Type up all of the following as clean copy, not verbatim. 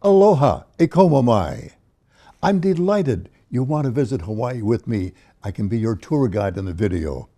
Aloha, ikomo mai. I'm delighted you want to visit Hawaii with me. I can be your tour guide in the video.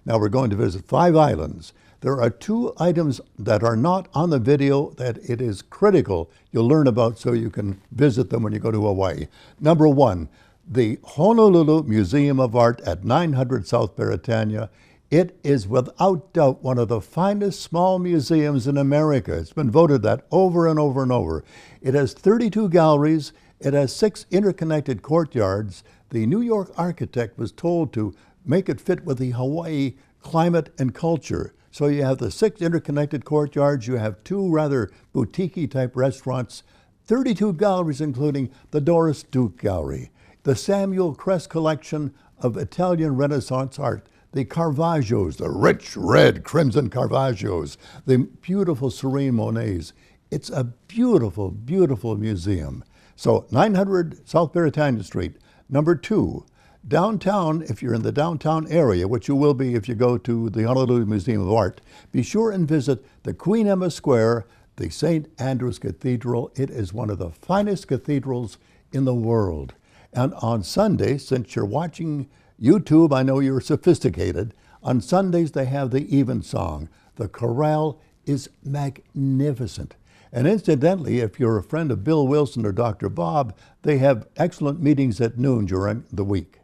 Now we're going to visit 5 islands. There are 2 items that are not on the video that it is critical you'll learn about so you can visit them when you go to Hawaii. Number 1, the Honolulu Museum of Art at 900 South Beretania. It is without doubt one of the finest small museums in America. It's been voted that over and over and over. It has 32 galleries. It has 6 interconnected courtyards. The New York architect was told to make it fit with the Hawaii climate and culture. So you have the 6 interconnected courtyards, you have 2 rather boutique type restaurants, 32 galleries including the Doris Duke Gallery, the Samuel Crest collection of Italian Renaissance art, the Caravaggio's, the rich red crimson Caravaggio's, the beautiful serene Monets. It's a beautiful, beautiful museum. So 900 South Beretania Street. Number 2, downtown, if you're in the downtown area, which you will be if you go to the Honolulu Museum of Art, be sure and visit the Queen Emma Square, the St. Andrew's Cathedral. It is one of the finest cathedrals in the world. And on Sunday, since you're watching YouTube, I know you're sophisticated, on Sundays they have the Evensong. The chorale is magnificent. And incidentally, if you're a friend of Bill Wilson or Dr. Bob, they have excellent meetings at noon during the week.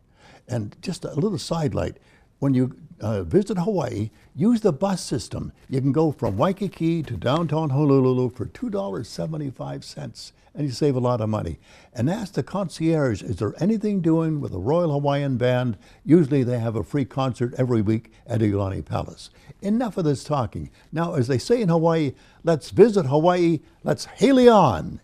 And just a little sidelight, when you visit Hawaii, use the bus system. You can go from Waikiki to downtown Honolulu for $2.75, and you save a lot of money. And ask the concierge, is there anything doing with the Royal Hawaiian Band? Usually they have a free concert every week at Iolani Palace. Enough of this talking. Now, as they say in Hawaii, let's visit Hawaii, let's haile on.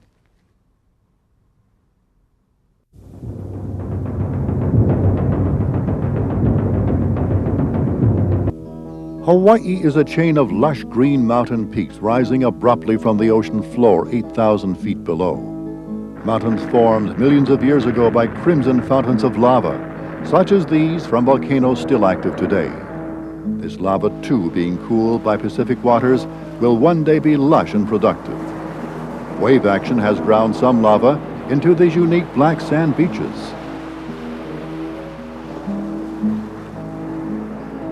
Hawaii is a chain of lush green mountain peaks rising abruptly from the ocean floor 8,000 feet below. Mountains formed millions of years ago by crimson fountains of lava, such as these from volcanoes still active today. This lava, too, being cooled by Pacific waters, will one day be lush and productive. Wave action has ground some lava into these unique black sand beaches.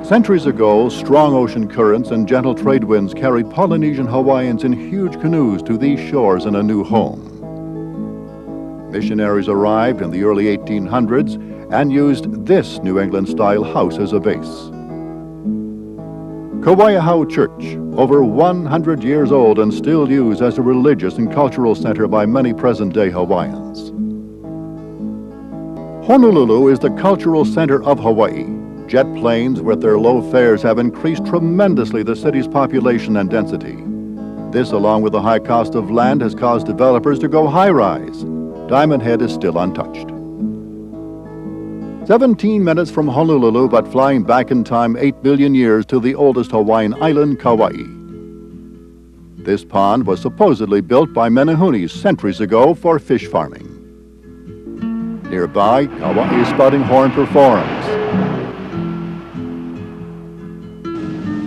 Centuries ago, strong ocean currents and gentle trade winds carried Polynesian Hawaiians in huge canoes to these shores in a new home. Missionaries arrived in the early 1800s and used this New England-style house as a base. Kauaiahau Church, over 100 years old and still used as a religious and cultural center by many present-day Hawaiians. Honolulu is the cultural center of Hawaii. Jet planes with their low fares have increased tremendously the city's population and density. This, along with the high cost of land, has caused developers to go high-rise. Diamond Head is still untouched. 17 minutes from Honolulu, but flying back in time 8 billion years to the oldest Hawaiian island, Kauai. This pond was supposedly built by Menehunes centuries ago for fish farming. Nearby, Kauai's spouting horn performs.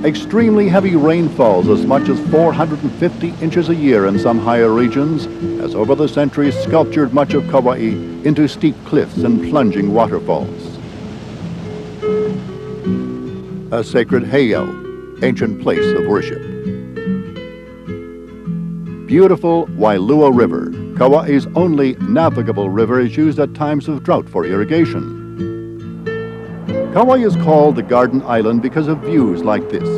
Extremely heavy rainfalls, as much as 450 inches a year in some higher regions, has over the centuries sculptured much of Kauai into steep cliffs and plunging waterfalls. A sacred heiau, ancient place of worship. Beautiful Wailua River, Kauai's only navigable river, is used at times of drought for irrigation. Kauai is called the Garden Island because of views like this.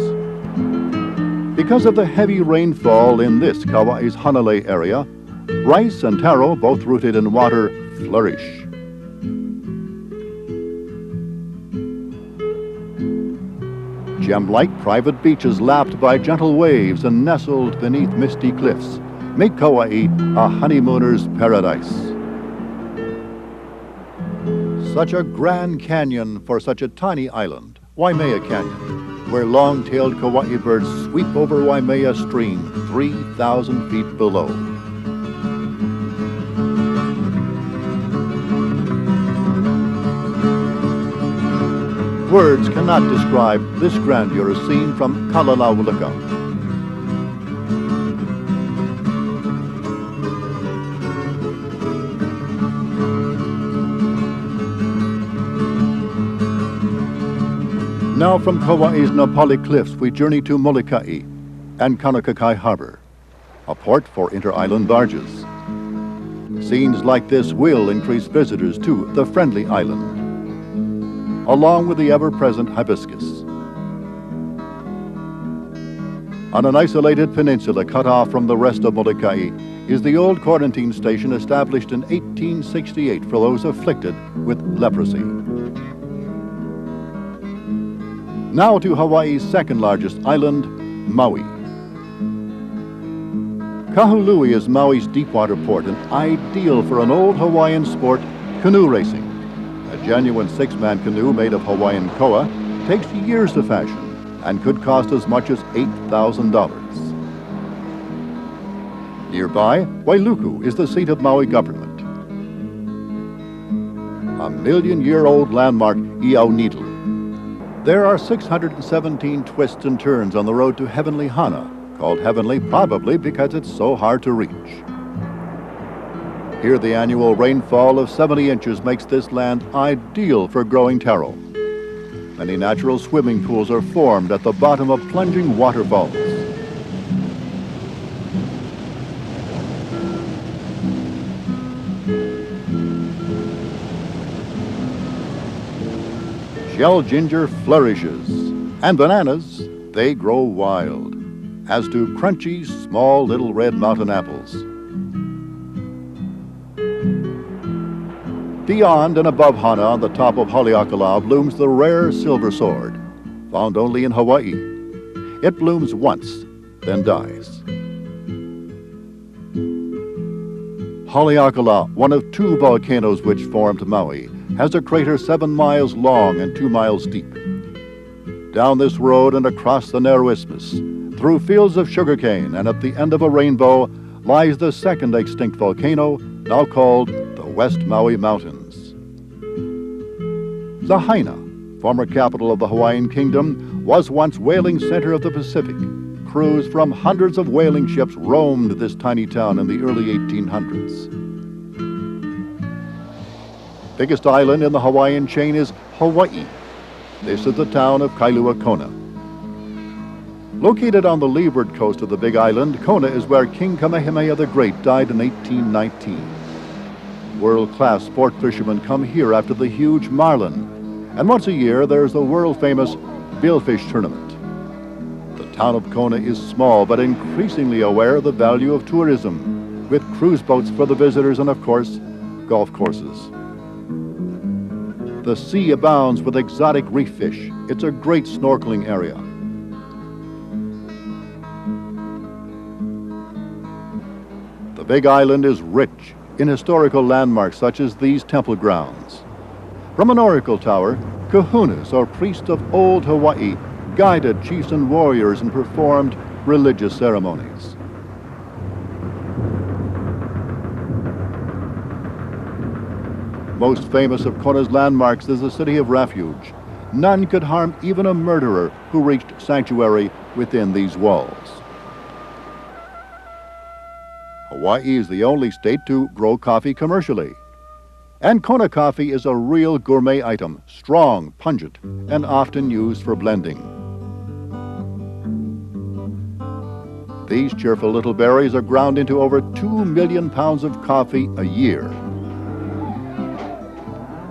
Because of the heavy rainfall in this Kauai's Hanalei area, rice and taro, both rooted in water, flourish. Gem-like private beaches lapped by gentle waves and nestled beneath misty cliffs make Kauai a honeymooner's paradise. Such a grand canyon for such a tiny island, Waimea Canyon, where long-tailed Kauai birds sweep over Waimea Stream 3,000 feet below. Words cannot describe this grandeur seen from Kalalau Lookout. Now from Kauai's Napali Cliffs, we journey to Molokai and Kaunakakai Harbor, a port for inter-island barges. Scenes like this will increase visitors to the friendly island, along with the ever-present hibiscus. On an isolated peninsula cut off from the rest of Molokai is the old quarantine station established in 1868 for those afflicted with leprosy. Now to Hawaii's second largest island, Maui. Kahului is Maui's deepwater port and ideal for an old Hawaiian sport, canoe racing. A genuine six-man canoe made of Hawaiian koa takes years to fashion and could cost as much as $8,000. Nearby, Wailuku is the seat of Maui government. A million-year-old landmark, Iau-Needle. There are 617 twists and turns on the road to Heavenly Hana, called Heavenly probably because it's so hard to reach. Here the annual rainfall of 70 inches makes this land ideal for growing taro. Many natural swimming pools are formed at the bottom of plunging waterfalls. Shell ginger flourishes, and bananas, they grow wild, as do crunchy, small little red mountain apples. Beyond and above Hana, on the top of Haleakala, blooms the rare silver sword, found only in Hawaii. It blooms once, then dies. Haleakala, one of two volcanoes which formed Maui, has a crater 7 miles long and 2 miles deep. Down this road and across the narrow isthmus, through fields of sugarcane and at the end of a rainbow, lies the second extinct volcano, now called the West Maui Mountains. Lahaina, former capital of the Hawaiian Kingdom, was once whaling center of the Pacific. Crews from hundreds of whaling ships roamed this tiny town in the early 1800s. Biggest island in the Hawaiian chain is Hawaii. This is the town of Kailua Kona. Located on the leeward coast of the Big Island, Kona is where King Kamehameha the Great died in 1819. World-class sport fishermen come here after the huge marlin, and once a year there's the world-famous billfish tournament. The town of Kona is small but increasingly aware of the value of tourism, with cruise boats for the visitors and, of course, golf courses. The sea abounds with exotic reef fish. It's a great snorkeling area. The Big Island is rich in historical landmarks such as these temple grounds. From an oracle tower, kahunas, or priests of old Hawaii, guided chiefs and warriors and performed religious ceremonies. Most famous of Kona's landmarks is the city of refuge. None could harm even a murderer who reached sanctuary within these walls. Hawaii is the only state to grow coffee commercially. And Kona coffee is a real gourmet item, strong, pungent, and often used for blending. These cheerful little berries are ground into over 2 million pounds of coffee a year.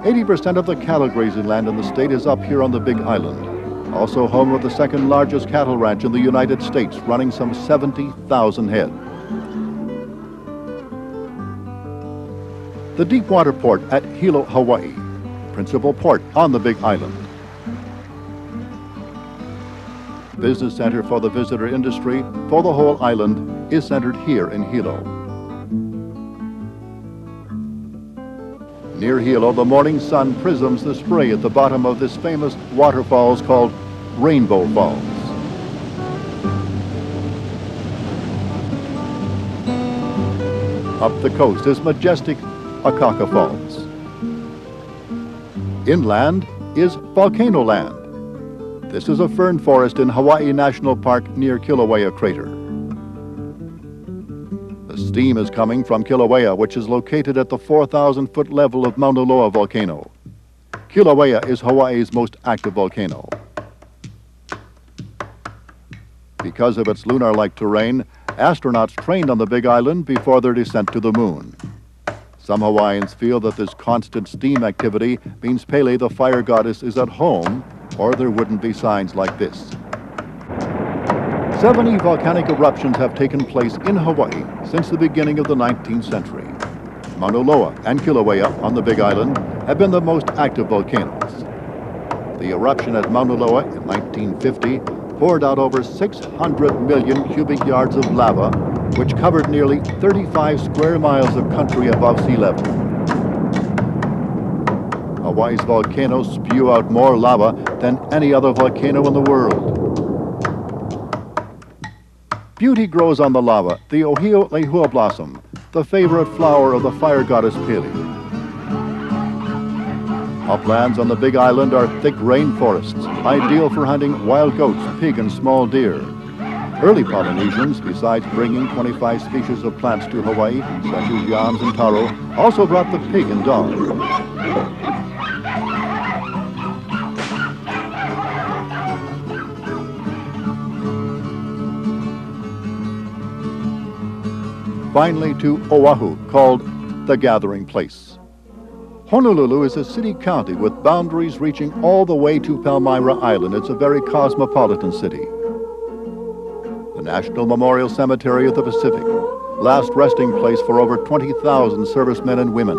80% of the cattle grazing land in the state is up here on the Big Island, also home of the second largest cattle ranch in the United States, running some 70,000 head. The deepwater port at Hilo, Hawaii, principal port on the Big Island. Business center for the visitor industry for the whole island is centered here in Hilo. Near Hilo, the morning sun prisms the spray at the bottom of this famous waterfalls called Rainbow Falls. Up the coast is majestic Akaka Falls. Inland is Volcano Land. This is a fern forest in Hawaii National Park near Kilauea Crater. The steam is coming from Kilauea, which is located at the 4,000-foot level of Mauna Loa volcano. Kilauea is Hawaii's most active volcano. Because of its lunar-like terrain, astronauts trained on the Big Island before their descent to the moon. Some Hawaiians feel that this constant steam activity means Pele, the fire goddess, is at home, or there wouldn't be signs like this. 70 volcanic eruptions have taken place in Hawaii since the beginning of the 19th century. Mauna Loa and Kilauea on the Big Island have been the most active volcanoes. The eruption at Mauna Loa in 1950 poured out over 600 million cubic yards of lava, which covered nearly 35 square miles of country above sea level. Hawaii's volcanoes spew out more lava than any other volcano in the world. Beauty grows on the lava, the ohio lehua blossom, the favorite flower of the fire goddess Pele. Uplands on the Big Island are thick rainforests, ideal for hunting wild goats, pig, and small deer. Early Polynesians, besides bringing 25 species of plants to Hawaii, such as yams and taro, also brought the pig and dog. Finally to Oahu, called the Gathering Place. Honolulu is a city-county with boundaries reaching all the way to Palmyra Island. It's a very cosmopolitan city. The National Memorial Cemetery of the Pacific, last resting place for over 20,000 servicemen and women.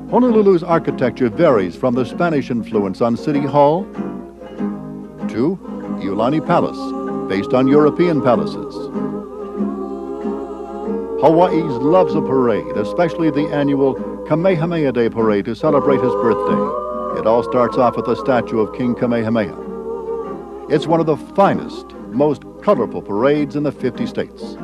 Honolulu's architecture varies from the Spanish influence on City Hall to Iolani Palace, based on European palaces. Hawaii loves a parade, especially the annual Kamehameha Day parade to celebrate his birthday. It all starts off at the statue of King Kamehameha. It's one of the finest, most colorful parades in the 50 states.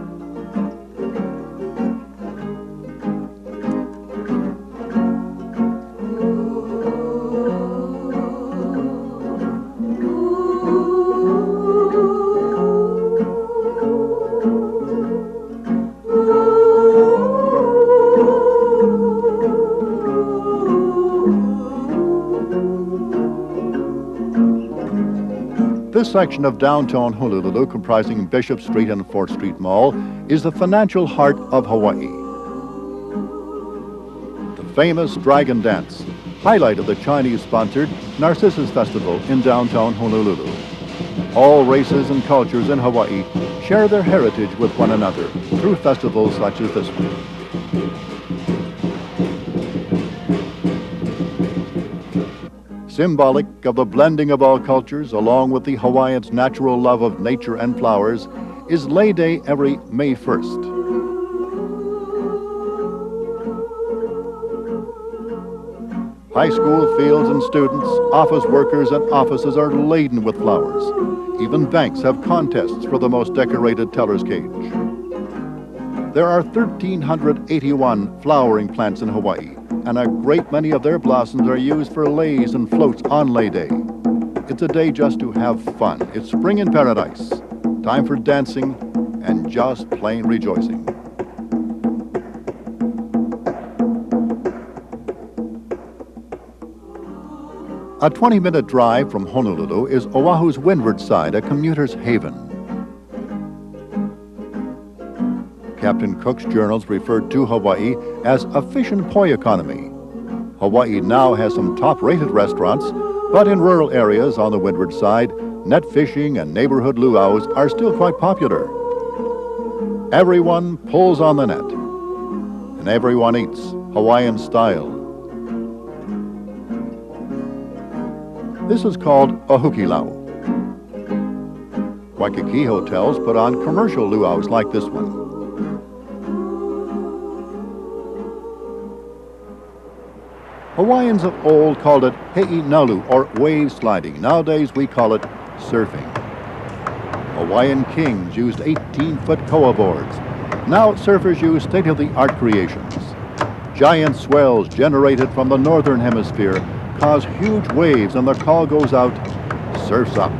This section of downtown Honolulu, comprising Bishop Street and 4th Street Mall, is the financial heart of Hawaii. The famous Dragon Dance, highlight of the Chinese-sponsored Narcissus Festival in downtown Honolulu. All races and cultures in Hawaii share their heritage with one another through festivals such as this one. Symbolic of the blending of all cultures, along with the Hawaiians' natural love of nature and flowers, is Lei Day every May 1st. High school fields and students, office workers and offices are laden with flowers. Even banks have contests for the most decorated teller's cage. There are 1,381 flowering plants in Hawaii, and a great many of their blossoms are used for leis and floats on Lei Day. It's a day just to have fun. It's spring in paradise. Time for dancing and just plain rejoicing. A 20-minute drive from Honolulu is Oahu's windward side, a commuter's haven. Captain Cook's journals referred to Hawaii as a fish and poi economy. Hawaii now has some top-rated restaurants, but in rural areas on the windward side, net fishing and neighborhood luau's are still quite popular. Everyone pulls on the net, and everyone eats Hawaiian style. This is called a hukilau. Waikiki hotels put on commercial luau's like this one. Hawaiians of old called it hei nalu, or wave sliding. Nowadays we call it surfing. Hawaiian kings used 18-foot koa boards. Now surfers use state-of-the-art creations. Giant swells generated from the northern hemisphere cause huge waves, and the call goes out, surf's up.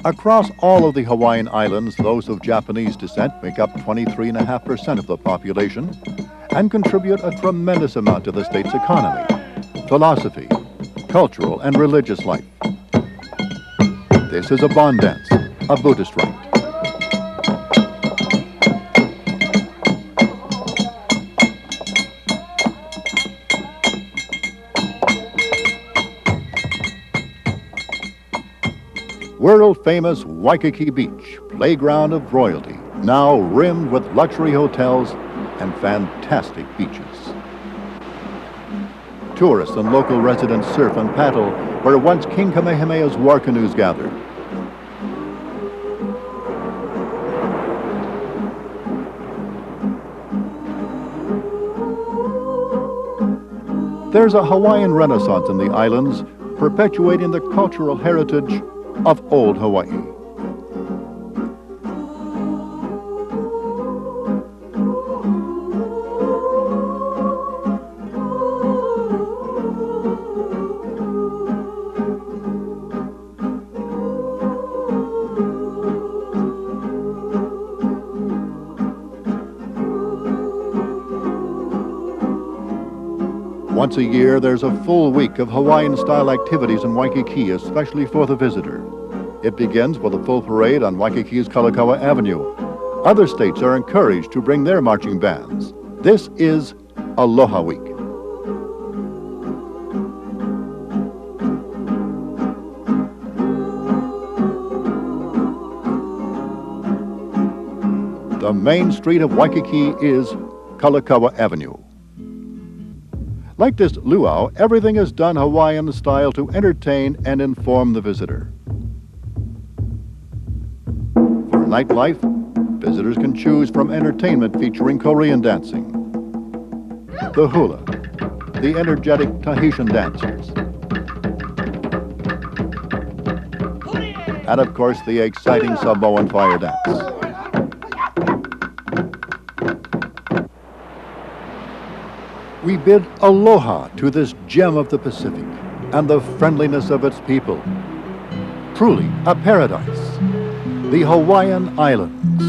Across all of the Hawaiian Islands, those of Japanese descent make up 23.5% of the population and contribute a tremendous amount to the state's economy, philosophy, cultural, and religious life. This is a Bon dance, a Buddhist rite. World-famous Waikiki Beach, playground of royalty, now rimmed with luxury hotels and fantastic beaches. Tourists and local residents surf and paddle where once King Kamehameha's war canoes gathered. There's a Hawaiian Renaissance in the islands, perpetuating the cultural heritage of old Hawaii. Once a year, there's a full week of Hawaiian-style activities in Waikiki, especially for the visitor. It begins with a full parade on Waikiki's Kalakaua Avenue. Other states are encouraged to bring their marching bands. This is Aloha Week. The main street of Waikiki is Kalakaua Avenue. Like this luau, everything is done Hawaiian style to entertain and inform the visitor. For nightlife, visitors can choose from entertainment featuring Korean dancing, the hula, the energetic Tahitian dancers, and of course the exciting Samoan fire dance. We bid aloha to this gem of the Pacific and the friendliness of its people. Truly a paradise, the Hawaiian Islands.